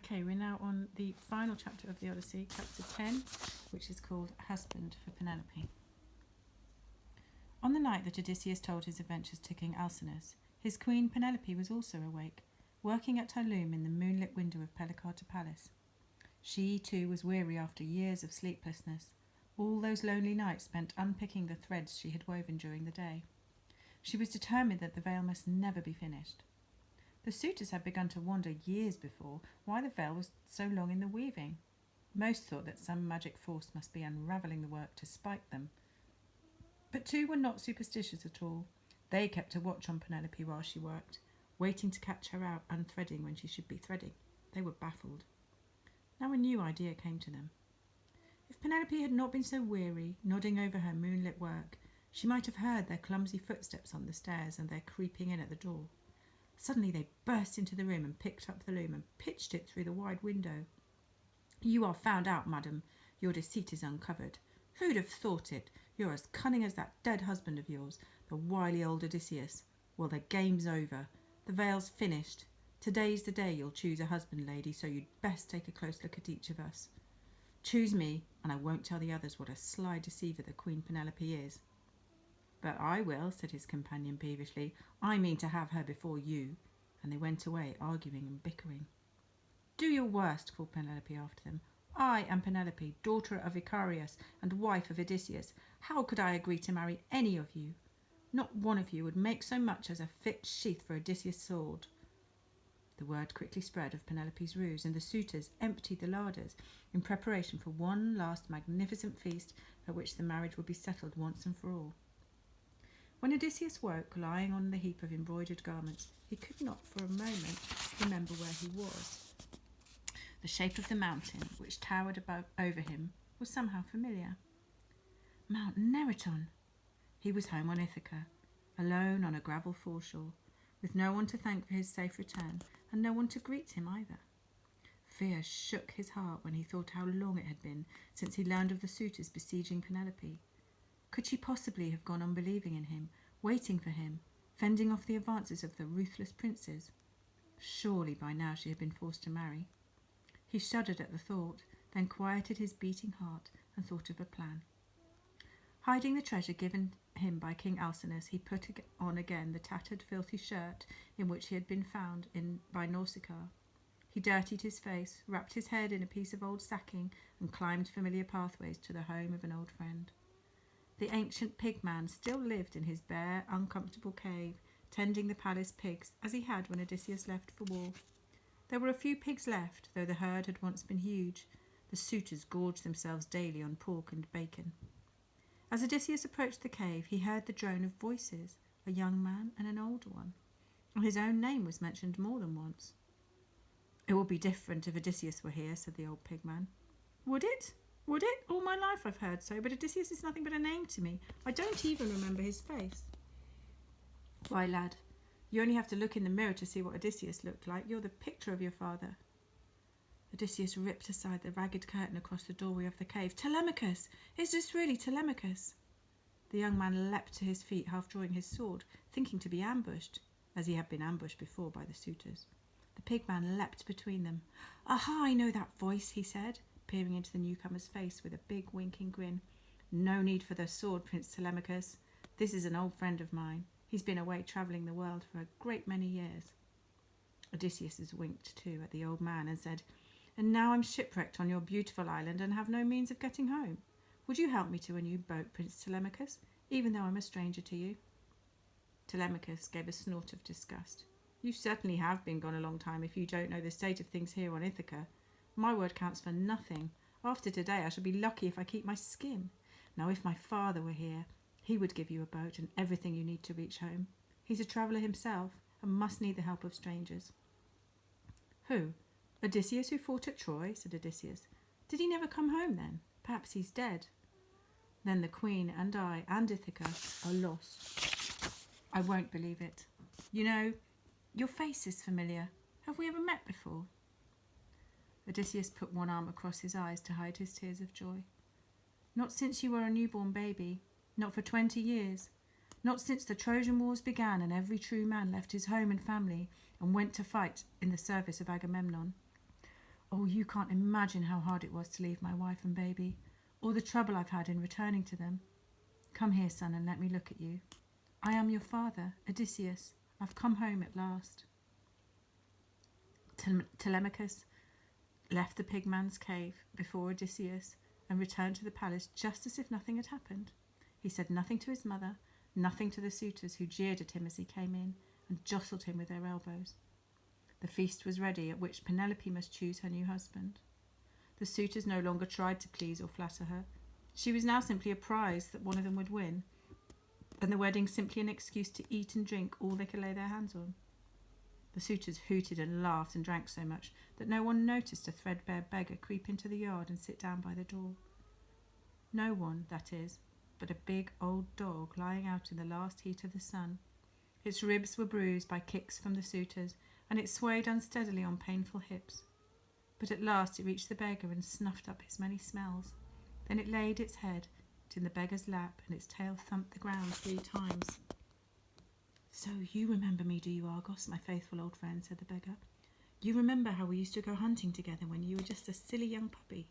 Okay, we're now on the final chapter of the Odyssey, chapter 10, which is called Husband for Penelope. On the night that Odysseus told his adventures to King Alcinous, his queen Penelope was also awake, working at her loom in the moonlit window of Pelicarta Palace. She, too, was weary after years of sleeplessness, all those lonely nights spent unpicking the threads she had woven during the day. She was determined that the veil must never be finished. The suitors had begun to wonder years before why the veil was so long in the weaving. Most thought that some magic force must be unravelling the work to spite them. But two were not superstitious at all. They kept a watch on Penelope while she worked, waiting to catch her out unthreading when she should be threading. They were baffled. Now a new idea came to them. If Penelope had not been so weary, nodding over her moonlit work, she might have heard their clumsy footsteps on the stairs and their creeping in at the door. Suddenly they burst into the room and picked up the loom and pitched it through the wide window. "You are found out, madam. Your deceit is uncovered. Who'd have thought it? You're as cunning as that dead husband of yours, the wily old Odysseus. Well, the game's over. The veil's finished. Today's the day you'll choose a husband, lady, so you'd best take a close look at each of us. Choose me, and I won't tell the others what a sly deceiver the Queen Penelope is." "But I will," said his companion peevishly. "I mean to have her before you." And they went away, arguing and bickering. "Do your worst," called Penelope after them. "I am Penelope, daughter of Icarius and wife of Odysseus. How could I agree to marry any of you? Not one of you would make so much as a fit sheath for Odysseus' sword." The word quickly spread of Penelope's ruse, and the suitors emptied the larders in preparation for one last magnificent feast at which the marriage would be settled once and for all. When Odysseus woke, lying on the heap of embroidered garments, he could not for a moment remember where he was. The shape of the mountain, which towered over him, was somehow familiar. Mount Neriton! He was home on Ithaca, alone on a gravel foreshore, with no one to thank for his safe return, and no one to greet him either. Fear shook his heart when he thought how long it had been since he learned of the suitors besieging Penelope. Could she possibly have gone on believing in him, waiting for him, fending off the advances of the ruthless princes? Surely by now she had been forced to marry. He shuddered at the thought, then quieted his beating heart and thought of a plan. Hiding the treasure given him by King Alcinous, he put on again the tattered, filthy shirt in which he had been found by Nausicaa. He dirtied his face, wrapped his head in a piece of old sacking, and climbed familiar pathways to the home of an old friend. The ancient pig man still lived in his bare, uncomfortable cave, tending the palace pigs, as he had when Odysseus left for war. There were a few pigs left, though the herd had once been huge. The suitors gorged themselves daily on pork and bacon. As Odysseus approached the cave, he heard the drone of voices, a young man and an older one, and his own name was mentioned more than once. "It would be different if Odysseus were here," said the old pig man. "Would it? Would it? All my life I've heard so, but Odysseus is nothing but a name to me. I don't even remember his face." "Why, lad, you only have to look in the mirror to see what Odysseus looked like. You're the picture of your father." Odysseus ripped aside the ragged curtain across the doorway of the cave. "Telemachus! Is this really Telemachus?" The young man leapt to his feet, half drawing his sword, thinking to be ambushed, as he had been ambushed before by the suitors. The pig man leapt between them. "Aha, I know that voice," he said, peering into the newcomer's face with a big winking grin. "No need for the sword, Prince Telemachus. This is an old friend of mine. He's been away travelling the world for a great many years." Odysseus winked too at the old man and said, "And now I'm shipwrecked on your beautiful island and have no means of getting home. Would you help me to a new boat, Prince Telemachus, even though I'm a stranger to you?" Telemachus gave a snort of disgust. "You certainly have been gone a long time if you don't know the state of things here on Ithaca. My word counts for nothing. After today I shall be lucky if I keep my skin. Now if my father were here, he would give you a boat and everything you need to reach home. He's a traveller himself and must need the help of strangers." "Who? Odysseus who fought at Troy?" said Odysseus. "Did he never come home then? Perhaps he's dead. Then the Queen and I and Ithaca are lost." "I won't believe it. You know, your face is familiar. Have we ever met before?" Odysseus put one arm across his eyes to hide his tears of joy. "Not since you were a newborn baby. Not for 20 years. Not since the Trojan Wars began and every true man left his home and family and went to fight in the service of Agamemnon. Oh, you can't imagine how hard it was to leave my wife and baby, or the trouble I've had in returning to them. Come here, son, and let me look at you. I am your father, Odysseus. I've come home at last. Telemachus left the pigman's cave before Odysseus and returned to the palace just as if nothing had happened. He said nothing to his mother, nothing to the suitors who jeered at him as he came in and jostled him with their elbows. The feast was ready, at which Penelope must choose her new husband. The suitors no longer tried to please or flatter her. She was now simply a prize that one of them would win, and the wedding simply an excuse to eat and drink all they could lay their hands on. The suitors hooted and laughed and drank so much that no one noticed a threadbare beggar creep into the yard and sit down by the door. No one, that is, but a big old dog lying out in the last heat of the sun. Its ribs were bruised by kicks from the suitors, and it swayed unsteadily on painful hips. But at last it reached the beggar and snuffed up his many smells. Then it laid its head in the beggar's lap, and its tail thumped the ground 3 times. So you remember me, do you, Argos, my faithful old friend, said the beggar. You remember how we used to go hunting together when you were just a silly young puppy.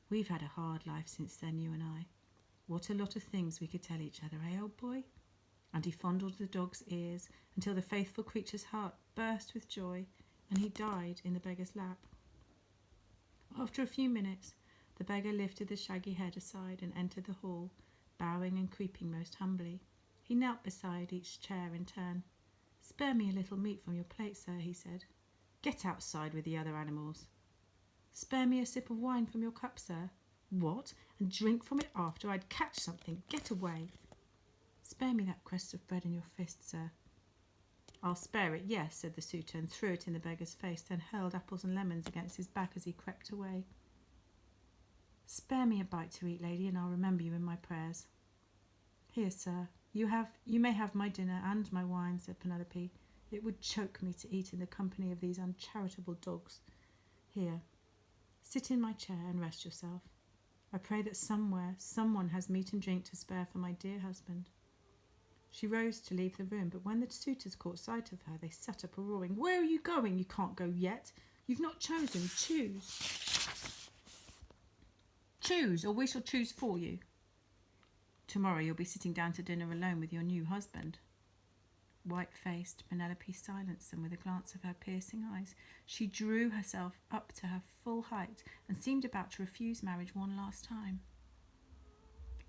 We've had a hard life since then, you and I. What a lot of things we could tell each other, eh, old boy? And he fondled the dog's ears until the faithful creature's heart burst with joy, and he died in the beggar's lap. After a few minutes, the beggar lifted the shaggy head aside and entered the hall, bowing and creeping most humbly. He knelt beside each chair in turn. Spare me a little meat from your plate, sir, he said. Get outside with the other animals. Spare me a sip of wine from your cup, sir. What? And drink from it after? I'd catch something. Get away. Spare me that crust of bread in your fist, sir. I'll spare it, yes, said the suitor, and threw it in the beggar's face, then hurled apples and lemons against his back as he crept away. Spare me a bite to eat, lady, and I'll remember you in my prayers. Here, sir, you may have my dinner and my wine, said Penelope. It would choke me to eat in the company of these uncharitable dogs. Here, sit in my chair and rest yourself. I pray that somewhere someone has meat and drink to spare for my dear husband. She rose to leave the room, but when the suitors caught sight of her, they set up a roaring. Where are you going? You can't go yet. You've not chosen. Choose. Choose, or we shall choose for you. Tomorrow you'll be sitting down to dinner alone with your new husband. White-faced, Penelope silenced them with a glance of her piercing eyes. She drew herself up to her full height and seemed about to refuse marriage one last time.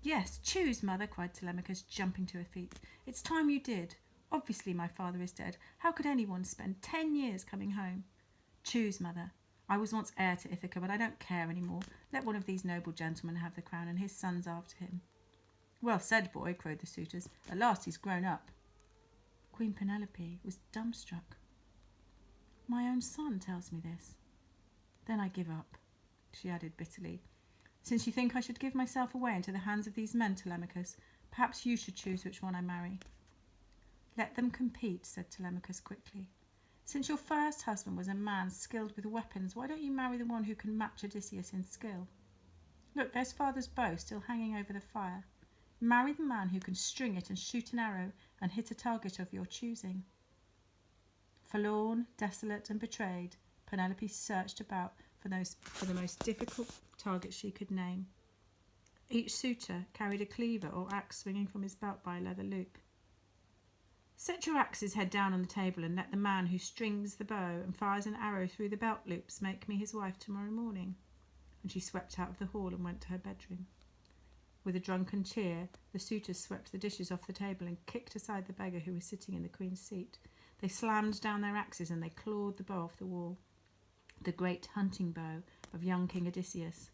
Yes, choose, mother, cried Telemachus, jumping to her feet. It's time you did. Obviously my father is dead. How could anyone spend 10 years coming home? Choose, mother. I was once heir to Ithaca, but I don't care any more. Let one of these noble gentlemen have the crown, and his sons after him. Well said, boy, crowed the suitors. At last he's grown up. Queen Penelope was dumbstruck. My own son tells me this. Then I give up, she added bitterly. Since you think I should give myself away into the hands of these men, Telemachus, perhaps you should choose which one I marry. Let them compete, said Telemachus quickly. Since your first husband was a man skilled with weapons, why don't you marry the one who can match Odysseus in skill? Look, there's father's bow still hanging over the fire. Marry the man who can string it and shoot an arrow and hit a target of your choosing. Forlorn, desolate, and betrayed, Penelope searched about for the most difficult targets she could name. Each suitor carried a cleaver or axe swinging from his belt by a leather loop. Set your axe's head down on the table and let the man who strings the bow and fires an arrow through the belt loops make me his wife tomorrow morning. And she swept out of the hall and went to her bedroom. With a drunken cheer, the suitors swept the dishes off the table and kicked aside the beggar who was sitting in the queen's seat. They slammed down their axes and they clawed the bow off the wall. The great hunting bow of young King Odysseus.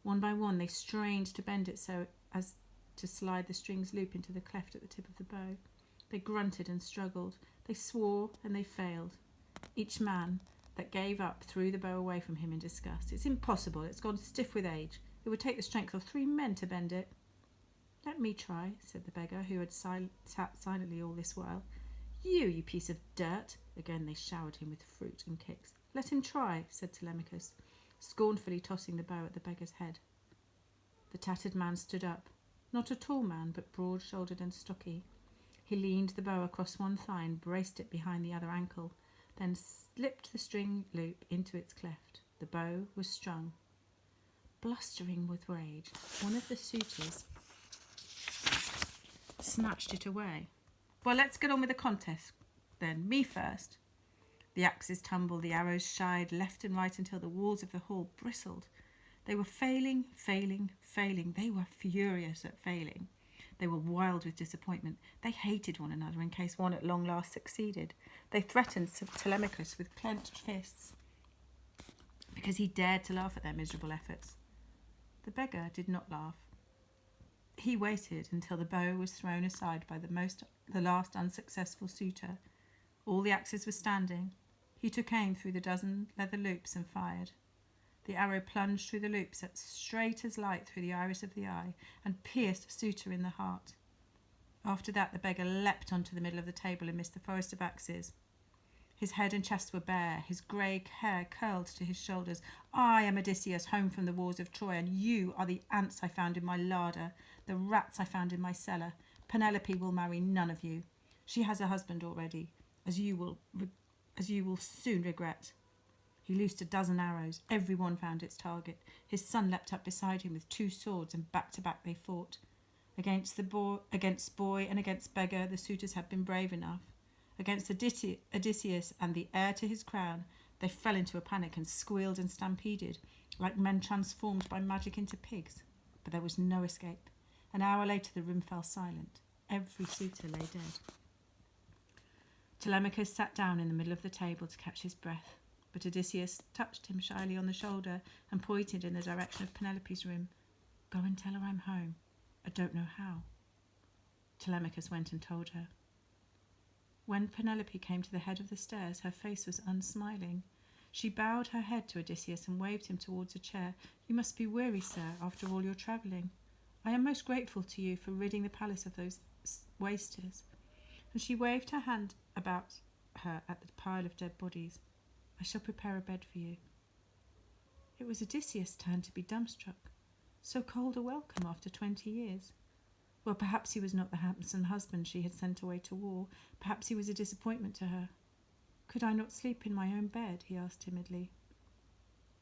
One by one they strained to bend it so as to slide the string's loop into the cleft at the tip of the bow. They grunted and struggled. They swore and they failed. Each man that gave up threw the bow away from him in disgust. It's impossible. It's gone stiff with age. It would take the strength of 3 men to bend it. Let me try, said the beggar, who had sat silently all this while. You piece of dirt. Again they showered him with fruit and kicks. Let him try, said Telemachus, scornfully tossing the bow at the beggar's head. The tattered man stood up, not a tall man, but broad-shouldered and stocky. He leaned the bow across one thigh and braced it behind the other ankle, then slipped the string loop into its cleft. The bow was strung. Blustering with rage, one of the suitors snatched it away. Well, let's get on with the contest then. Me first. The axes tumbled, the arrows shied left and right until the walls of the hall bristled. They were failing. They were furious at failing. They were wild with disappointment. They hated one another in case one at long last succeeded. They threatened Telemachus with clenched fists because he dared to laugh at their miserable efforts. The beggar did not laugh. He waited until the bow was thrown aside by the last unsuccessful suitor. All the axes were standing. He took aim through the dozen leather loops and fired. The arrow plunged through the loops at straight as light through the iris of the eye and pierced the suitor in the heart. After that, the beggar leapt onto the middle of the table amidst the forest of axes. His head and chest were bare, his grey hair curled to his shoulders. I am Odysseus, home from the wars of Troy, and you are the ants I found in my larder, the rats I found in my cellar. Penelope will marry none of you. She has a husband already, as you will soon regret. He loosed a dozen arrows. Every one found its target. His son leapt up beside him with 2 swords, and back to back they fought. Against boy and against beggar, the suitors had been brave enough. Against Odysseus and the heir to his crown, they fell into a panic and squealed and stampeded, like men transformed by magic into pigs. But there was no escape. An hour later, the room fell silent. Every suitor lay dead. Telemachus sat down in the middle of the table to catch his breath, but Odysseus touched him shyly on the shoulder and pointed in the direction of Penelope's room. Go and tell her I'm home. I don't know how. Telemachus went and told her. When Penelope came to the head of the stairs, her face was unsmiling. She bowed her head to Odysseus and waved him towards a chair. You must be weary, sir, after all your travelling. I am most grateful to you for ridding the palace of those wasters. And she waved her hand about her at the pile of dead bodies. I shall prepare a bed for you. It was Odysseus' turn to be dumbstruck. So cold a welcome after 20 years. Well, perhaps he was not the handsome husband she had sent away to war. Perhaps he was a disappointment to her. Could I not sleep in my own bed? He asked timidly.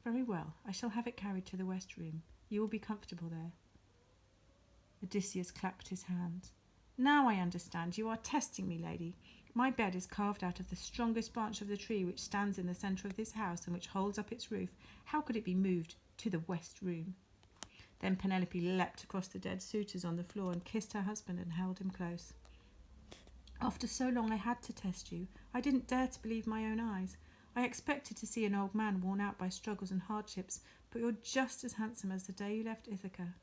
Very well, I shall have it carried to the west room. You will be comfortable there. Odysseus clapped his hands. Now I understand. You are testing me, lady. My bed is carved out of the strongest branch of the tree which stands in the centre of this house and which holds up its roof. How could it be moved to the west room? Then Penelope leapt across the dead suitors on the floor and kissed her husband and held him close. After so long I had to test you. I didn't dare to believe my own eyes. I expected to see an old man worn out by struggles and hardships, but you're just as handsome as the day you left Ithaca.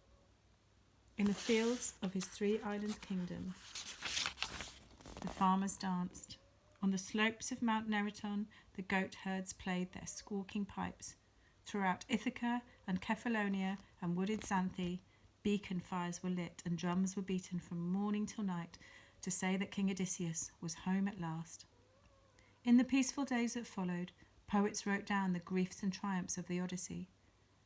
In the fields of his 3-island kingdom, the farmers danced. On the slopes of Mount Neriton, the goat herds played their squawking pipes. Throughout Ithaca and Kephallonia and wooded Xanthe, beacon fires were lit and drums were beaten from morning till night to say that King Odysseus was home at last. In the peaceful days that followed, poets wrote down the griefs and triumphs of the Odyssey.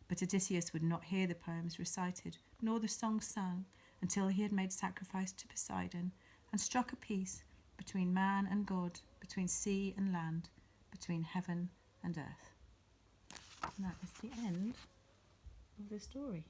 But Odysseus would not hear the poems recited, nor the songs sung, until he had made sacrifice to Poseidon and struck a peace between man and God, between sea and land, between heaven and earth. And that is the end of the story.